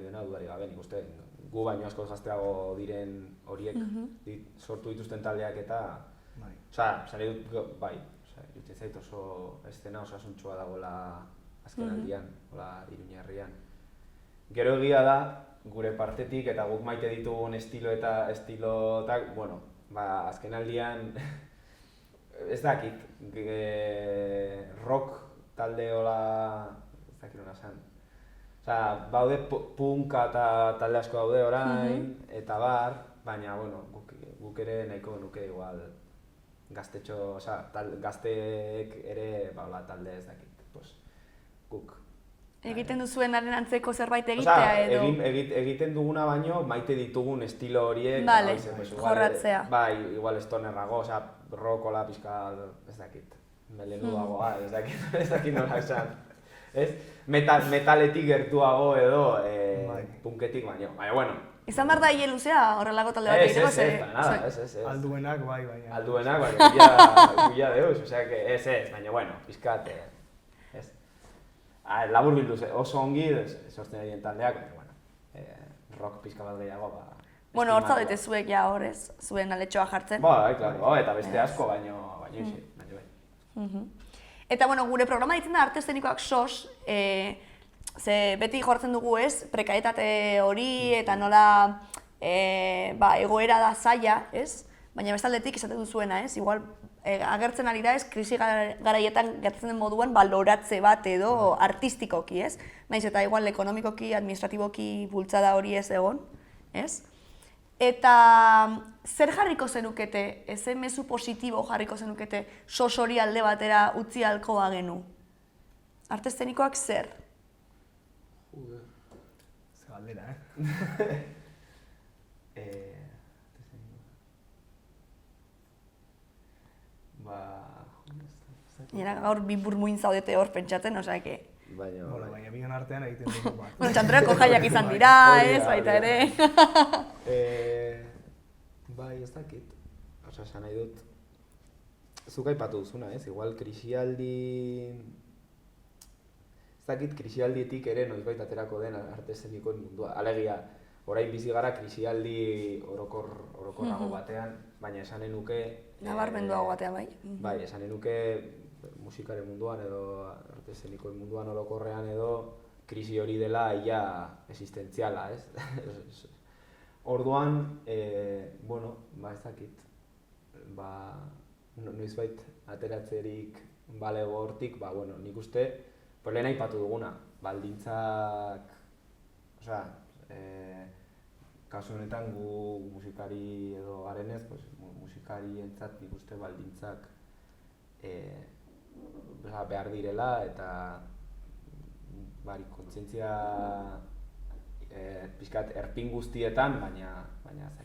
duena dudari gabe, nik uste gu baino asko gazteago diren horiek sortu dituzten taldeak eta sari dut, bai, irutzen zait oso eszena osasuntxoa dagoela azken aldian, Iruña herrian. Gero egia da, gure partetik eta guk maite ditugun estilotak, bueno, azken aldian ez dakit, rock talde hola, ez dakit hona zen. Baude punka eta talde asko daude orain, eta bar, baina, bueno, guk ere nahiko nuke igual gaztetxo, gazteek ere talde ez dakit, guk. Egiten duzuenaren antzeko zerbait egitea edo? Egiten duguna baino, maite ditugun estilo horiek. Bale, jorratzea. Bai, igual estonerrago, rockola pixka, ez dakit, melenudagoa, ez dakit nola esan. Metaletik gertuago edo punketik baino, baina bueno. Izan behar da hile luzea horrelako talde bat egiteko? Ez. Alduenak bai, baina. Alduenak, baina, guia deuz, ez, baina bueno, pixkat, ez. Labur bilduz, oso ongi sortzen egin taldeak, baina, rock pixka bat gehiago, Bueno, hor zaudete zuek ja horrez, zuen aletxoa jartzen. Bai, klaro, eta beste asko, baina bai. Eta, bueno, gure programa ditzen da arte eszenikoak SOS, ze beti jortzen dugu ez, prekaetate hori eta nola egoera da zaila, ez? Baina bestaldetik esate duzuena, ez? Igual agertzen ari da ez, krisi garaietan gertatzen den moduan baloratze bat edo artistikoki, ez? Naiz eta igual ekonomikoki, administratiboki bultzada hori ez egon, ez? Eta zer jarriko zenukete, ezen mezu positibo jarriko zenukete SOS hori alde batera utzi ahalko bagenu? Arte eszenikoak zer? Ze galdera, Nera gaur bi burmuin zaudete hor pentsatzen, osea, baina bion artean egiten dugu bat. Bueno, txantoreko jaiak izan dira, ez, baita ere. Bai, ez dakit. Osa, esan nahi dut. Zuk aipatu duzuna, ez? Igual krisialdi... Ez dakit krisialdietik ere noizbait aterako den arte eszenikoen mundua. Alegia, orain bizi gara krisialdi orokorrago batean, baina esanen nuke... Nabarmenduago batean, bai. Bai, esanen nuke musikaren munduan edo arte eszenikoen munduan orokorrean edo krisi hori dela ia existentziala, ez? Orduan, bueno, ez dakit, noizbait ateratzerik balego hortik, bueno, nik uste, lehen aipatu duguna, baldintzak, osea, kasu honetan gu musikari edo garenez, musikarientzat nik uste baldintzak behar direla eta kontzientzia pixkat erpin guztietan, baina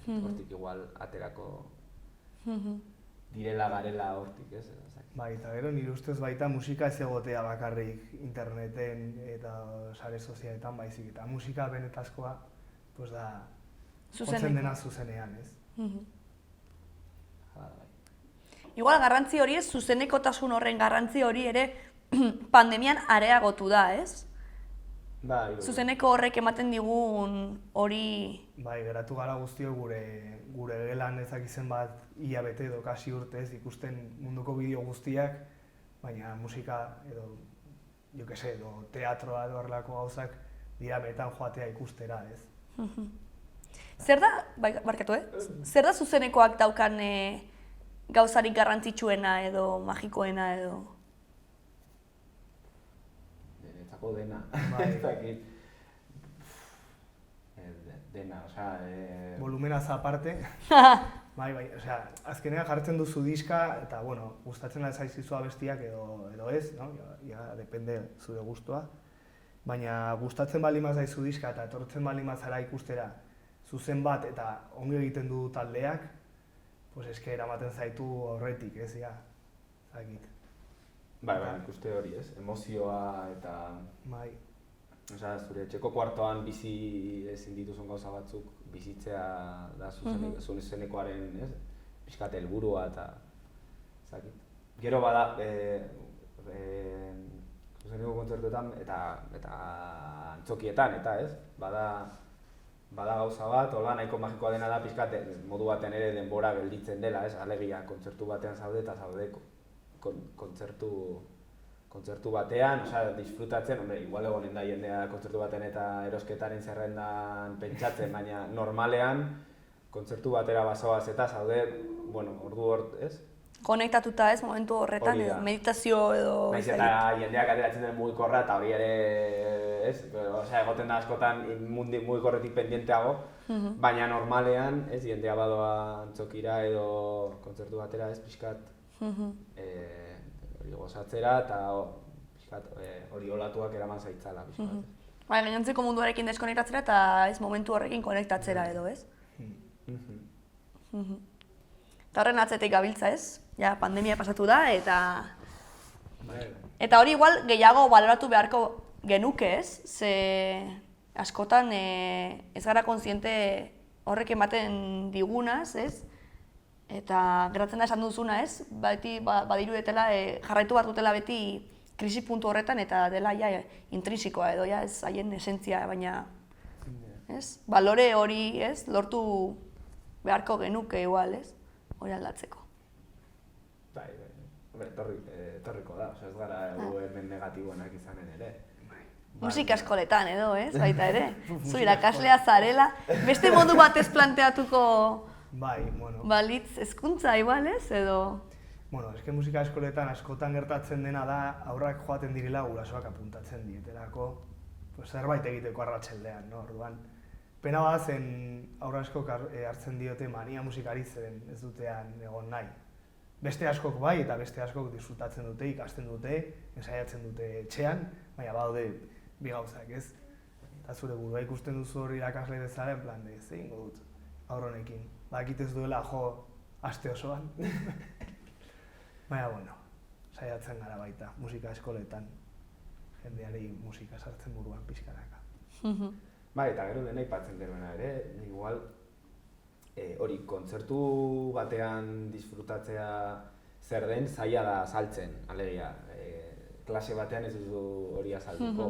hortik igual aterako direla garela hortik, ez? Bai, eta gero nire ustez baita musika ez egotea bakarrik interneten eta sare sozialetan baizik, eta musika benetazkoa da jotzen dena zuzenean, ez? Igual garrantzi hori ez, zuzenekotasun horren garrantzi hori ere pandemian areagotu da, ez? Bai. Zuzeneko horrek ematen digun hori... Bai, geratu gara guztio gure gelan ezakizen bat hilabete edo kasi urtez ikusten munduko bideo guztiak, baina musika edo, jo que se, edo teatroa edo horrelako gauzak dira betan joatea ikustera, ez? Zer da, barkatu, zer da zuzenekoak daukan gauzarik garrantzitsuena edo magikoena edo? Denetako dena, ez dakit. Dena, osea... Volumenaz aparte. Bai, osea, azkenean jartzen duzu diska eta, bueno, gustatzen da zaizizu abestiak edo ez, no? Ja, depende zure gustua. Baina gustatzen baldin bazaizu diska eta etortzen baldin bazara ikustera zuzen bat eta ongi egiten du taldeak, pues eske eramaten zaitu aurretik, ez, ja, zakit. Bai, ikuste hori, ez, emozioa eta... Bai. Osea, zure etxeko kuartoan bizi ezin dituzun gauza batzuk bizitzea da zuzenekoaren, ez, pixkat helburua eta... Zakit. Gero bada, zuzeneko kontzertuetan eta antzokietan, eta ez? Bada gauza bat, hola nahiko magikoa dena da pixkat modu baten ere denbora gelditzen dela, ez? Alegia, kontzertu batean zaude eta zaude kontzertu batean, osea, disfrutatzen, hombre, igual egonen da jendea kontzertu baten eta erosketaren zerrendan pentsatzen, baina normalean kontzertu batera bazoaz eta zaude, bueno, ordu ez? Konektatuta ez, momentu horretan, edo meditazio edo... Naiz eta jendeak ateratzen den mugikorra eta hori ere, ez? Osea, egoten da askotan mugikorretik pendienteago, baina normalean, ez, jendea badoa antzokira edo kontzertu batera, ez, pixkat, hori gozatzera eta pixkat hori olatuak eraman zaitzala, pixkat. Bai, gainontzeko munduarekin deskonektatzera eta ez momentu horrekin konektatzera edo, ez? Eta horren atzetik gabiltza, ez? Ja, pandemia pasatu da eta hori igual gehiago baloratu beharko genuke, ez? Ze askotan ez gara kontziente horrek ematen digunaz, ez? Eta geratzen da esan duzuna, ez? Beti badirudetela jarraitu behar dutela beti krisi puntu horretan eta dela ja intrinsikoa edo ja ez haien esentzia, baina ez? Balore hori, ez? Lortu beharko genuke igual, ez? Hori aldatzeko. Bai, etorriko da, ez gara hemen negatiboenak izanen ere. Musika eskoletan edo, ez? Baita ere. Zu irakaslea zarela, beste modu batez planteatuko balitz hezkuntza igual, ez? Edo... Bueno, eske musika eskoletan askotan gertatzen dena da aurrak joaten direla gurasoak apuntatzen dietelako zerbait egiteko arratsaldean, no? Orduan, pena bat zen aurra askok hartzen diote mania musikari zeren ez dutean egon nahi. Beste askok bai eta beste askok disfrutatzen dute, ikasten dute, ensaiatzen dute etxean, baina badaude bi gauzak, ez? Eta zure burua ikusten duzu hori irakasle bezala, en plan, zein dut haur honekin. Badakit ez duela jo aste osoan. Baina, bueno, saiatzen gara baita, musika eskoletan, jendeari musika sartzen buruan pixkanaka. Bai, eta gero dena aipatzen genuena ere, igual, hori, kontzertu batean disfrutatzea zer den, zaila da saltzen, alegia, klase batean ez duzu hori azalduko.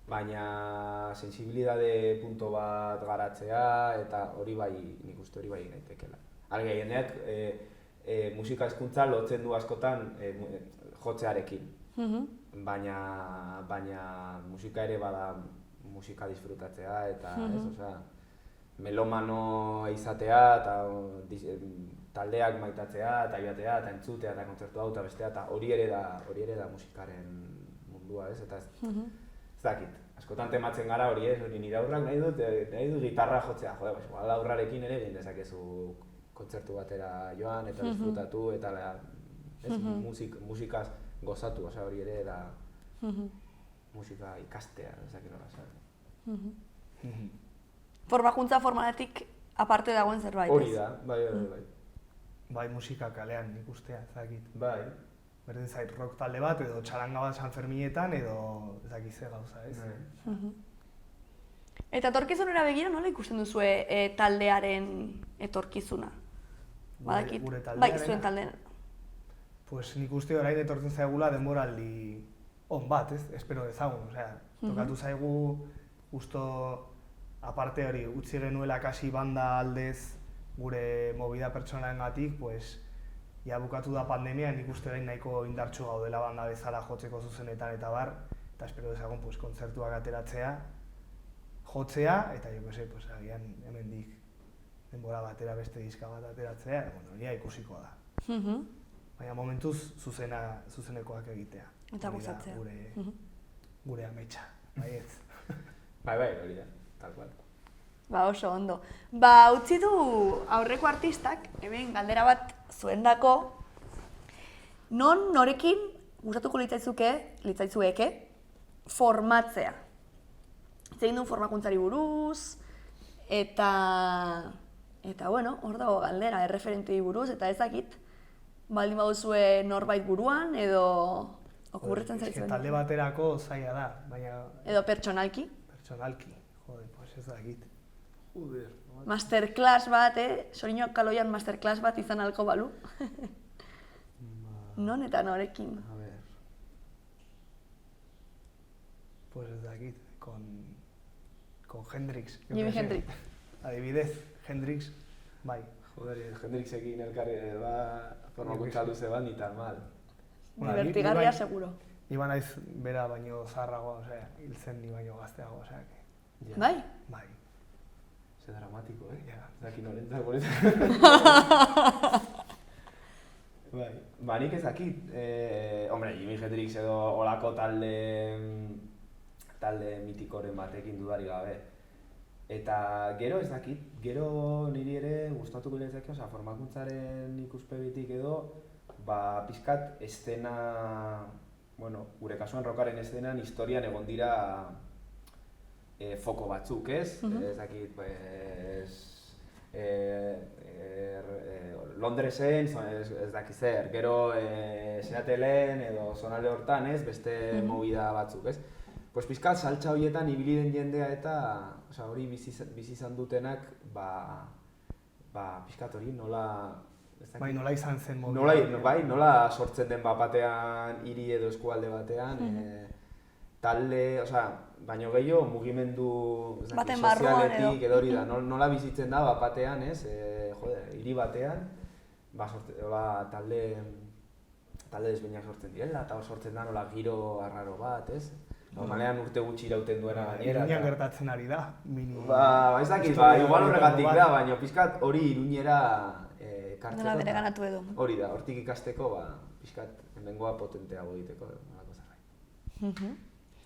Baina sensibilidade punto bat garatzea eta hori bai, nik uste hori bai naitekeela. Alegia, jendeak musika hezkuntza lotzen du askotan jotzearekin. Baina musika ere bada musika disfrutatzea eta ez, osea, melomano izatea eta taldeak maitatzea eta joatea eta entzutea eta kontzertu hau eta bestea eta hori ere da musikaren mundua, ez? Eta ez dakit, askotan tematzen gara hori, ez? Nire aurrak nahi dut gitarra jotzea, jode, igual aurrarekin ere egin dezakezu kontzertu batera joan eta disfrutatu eta musikaz gozatu, osea hori ere da musika ikastea, ezakit nola esan. Formakuntza formaletik aparte dagoen zerbait, ez? Hori da, bai. Bai, musika kalean ikustea, ezakit. Bai. Berdin zait rock talde bat edo txaranga bat San Ferminetan edo ezakit ze gauza, ez? Eta etorkizunera begira nola ikusten duzue taldearen etorkizuna? Badakit, bai, zuen taldean. Pues nik uste orain etortzen zaigula denboraldi on bat, ez? Espero dezagun, osea, tokatu zaigu justo aparte hori utzi genuela kasi banda aldez gure movida pertsonaengatik, pues ja bukatu da pandemia, nik uste orain nahiko indartsu gaudela banda bezala jotzeko zuzenetan eta bar, eta espero dezagun pues kontzertuak ateratzea, jotzea eta jo que pues agian hemendik denbora batera beste diska bat ateratzea, bueno, hori ikusiko da. Baina momentuz zuzenekoak egitea. Eta gozatzea. Gure ametsa, baietz. Bai, hori da, tal cual. Ba, oso ondo. Ba, utzi du aurreko artistak, hemen galdera bat zuendako, norekin gustatuko litzaizueke formatzea. Zein duen formakuntzari buruz, eta bueno, hor dago galdera, erreferentei buruz, eta ezakit, baldin baduzue norbait buruan, edo okurritzen zaizuen. Talde baterako zaila da, baina... Edo pertsonalki? Pertsonalki, jode, pues ez dakit. Masterclass bat, Soriñoak Kaloian masterclass bat izan alko balu. Non eta norekin? A ver... Pues ez dakit, con Hendrix. yo Jimi que sé. Hendrix. Adibidez, Hendrix, bai. Joder, Hendrixekin elkarri formakuntza luze bat, ni tan mal. Bueno, ni Divertigarria bai- seguro. Ni banaiz bera baino zaharragoa, osea, hil zen ni baino gazteago, osea, que, Ja. Bai? bai. Ze dramatiko, Ja. Ez dakit norentzak Bai, ba nik ez dakit, hombre, Jimi Hendrix edo olako talde mitikoren batekin dudari gabe. Eta gero ez dakit, gero niri ere gustatuko litzake, osea, formakuntzaren ikuspegitik edo, ba, pixkat estena, bueno, gure kasuan rockaren estenan historian egon dira foko batzuk, ez? Ez dakit, pues, Londresen, ez dakit zer, gero Seattleen edo zonalde hortan, ez? Beste movida batzuk, ez? Pues pizkat saltza horietan ibili den jendea eta, osea, hori bizi izan dutenak, ba pizkat hori nola, ez dakit, Bai, nola izan zen modu. nola sortzen den batean hiri edo eskualde batean, talde, osea, baino gehiago mugimendu ez dakit, Baten barruan sozialetik edo. edo hori da, nola bizitzen da batean, ez? Hiri batean, talde desberdinak sortzen direla, eta hor sortzen da nola giro arraro bat, ez? Normalean urte gutxi irauten duena gainera. Iruñan gertatzen ari da, mini... Ez dakit, igual horregatik da, baina pizkat hori Iruñera ekartzeko. Nola bere ganatu edo. Hori da, hortik ikasteko, pizkat hemengoa potenteago egiteko, nolako zerbait.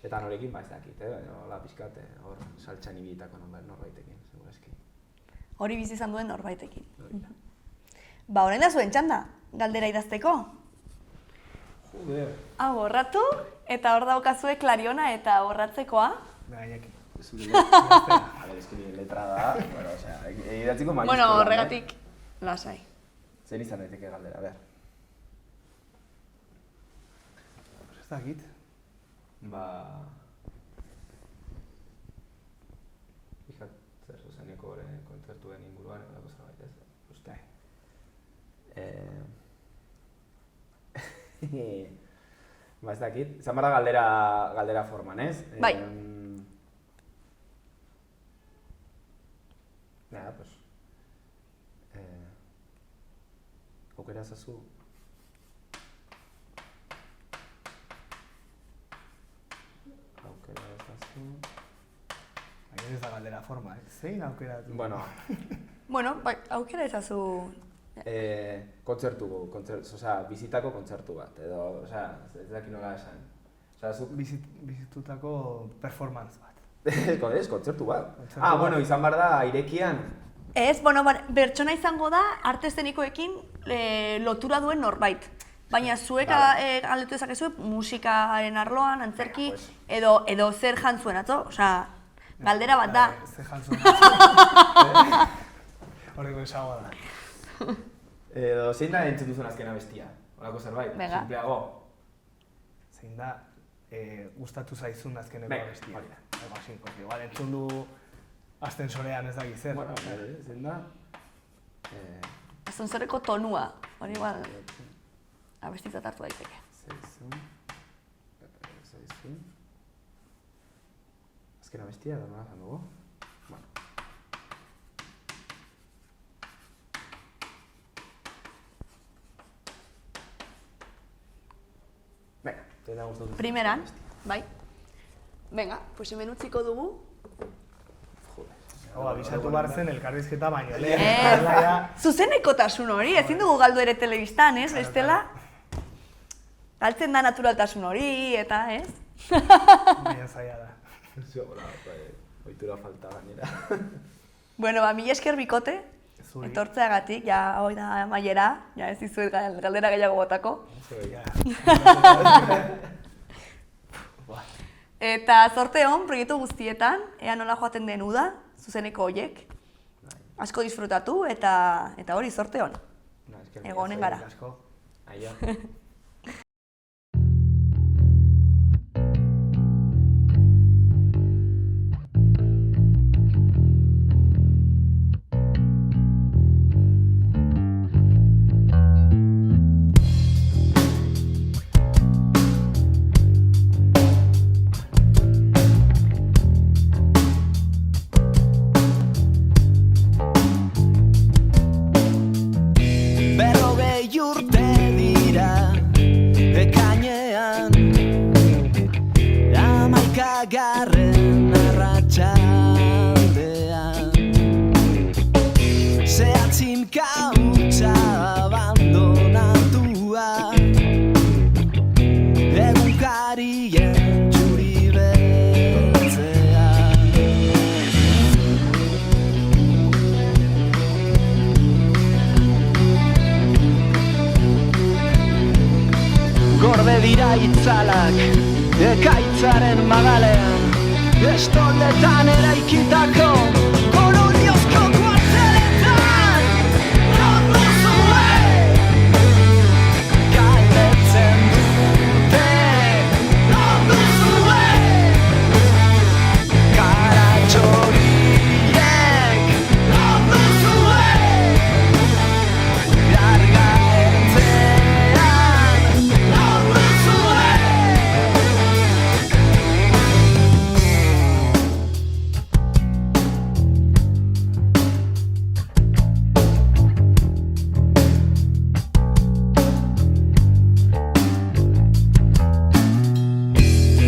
Eta norekin, ez dakit, hola pizkat, hor saltxan ibilitako norbaitekin, segurazki. Hori bizi izan duen norbaitekin. Hori da. Ba, orain da zuen txanda, galdera idazteko. Joder. Hau borratu, eta hor daukazue klariona eta borratzekoa. Gainekin. Zure letra. A ver, eski letra da, bueno, osea, idatziko maiz. Bueno, horregatik, lasai. Zer izan daiteke galdera, a ver. Pues ez dakit. Fijat, zer zuzeneko kontzertuen inguruan, edo zerbait, ez? Uste. Ez dakit, izan behar da galdera forman, ez? Bai. Nada, pues... aukera ezazu. Ez da galdera forma, zein aukera du? Bueno, Bueno, bai, aukera ezazu. bizitako kontzertu bat, edo, ez dakit nola esan. Zuk Bizitutako performance bat. ez, kontzertu bat. Bueno, izan behar da, irekian. Ez, bueno, bertsona izango da arte eszenikoekin lotura duen norbait. Baina zuek galdetu dezakezue musikaren arloan, antzerki, edo zer jantzuen atzo, osea, galdera bat da. Zer jantzuen. Horreko esagoa da. Edo, zein da entzun duzun azkena bestia? Horako zerbait, Venga. simpleago. Zein da, gustatu zaizun azkeneko Venga, abestia. hori da. Algo así, porque igual entzun du ascensorean ez dakit zer. Bueno, zein da? Ascensor-eko tonua, hori igual abestitzat hartu daiteke. Zaizun. Azkena bestia, da nola zan dugu? Bueno. Venga, zein da gustatu. Primeran, bai. Venga, pues hemen utziko dugu. Hau, abisatu behar zen elkarrizketa baino. Zuzenekotasun hori, ezin dugu galdu ere telebistan, ez? Bestela, galtzen da naturaltasun hori, eta, ez? Baina zaila da. Oitura falta gainera. Bueno, ba, mila esker bikote, Zuri. etortzeagatik, ja, hoi da amaiera, ja ez dizuet galdera gehiago botako. Eta zorte hon, proiektu guztietan, ea nola joaten den uda, zuzeneko hoiek. Asko disfrutatu eta hori zorte hon. Egonen gara. Asko. Aio. zen arratsaldean, zehatzin kautza abandonatua, egunkarien txuri beltzean. Gorde dira itzalak, ekaitzaren magalean, estoldetan eraikitako koloniozko kuarteletan. Non duzue, galdetzen dute, non duzue, karatxoriek, non duzue, gargaetzean, non duzue.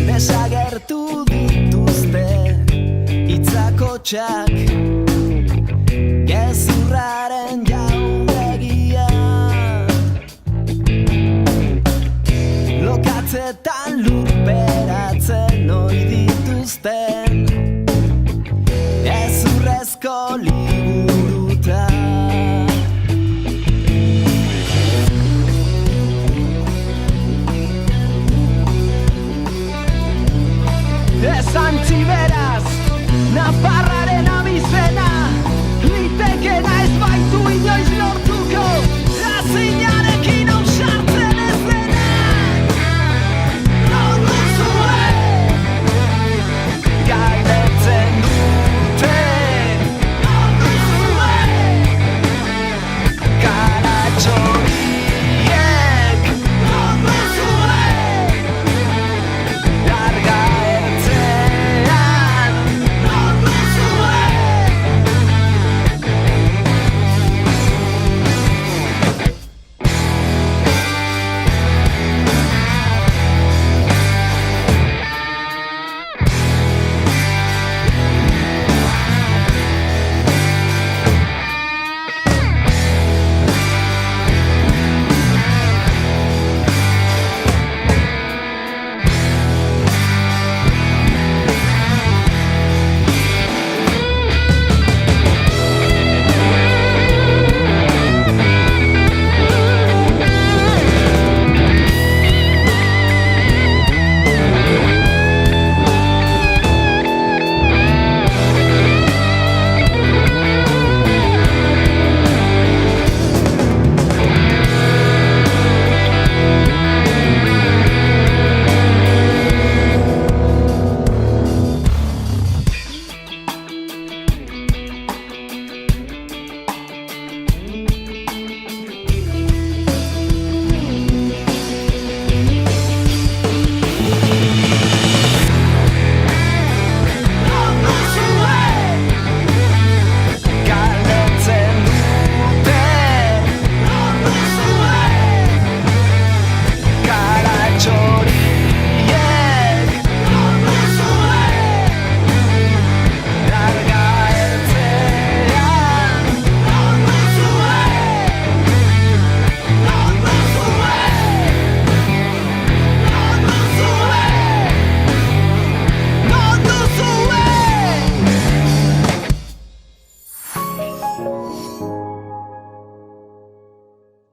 Desagertu dituzte itzakotxak, gezurraren jauregia, lokatzetan lurperatzen ohi dituzten gezurrezko liburutan. Ezantzi beraz, Nafarraren abizena, litekena ez baitu inoiz lortu.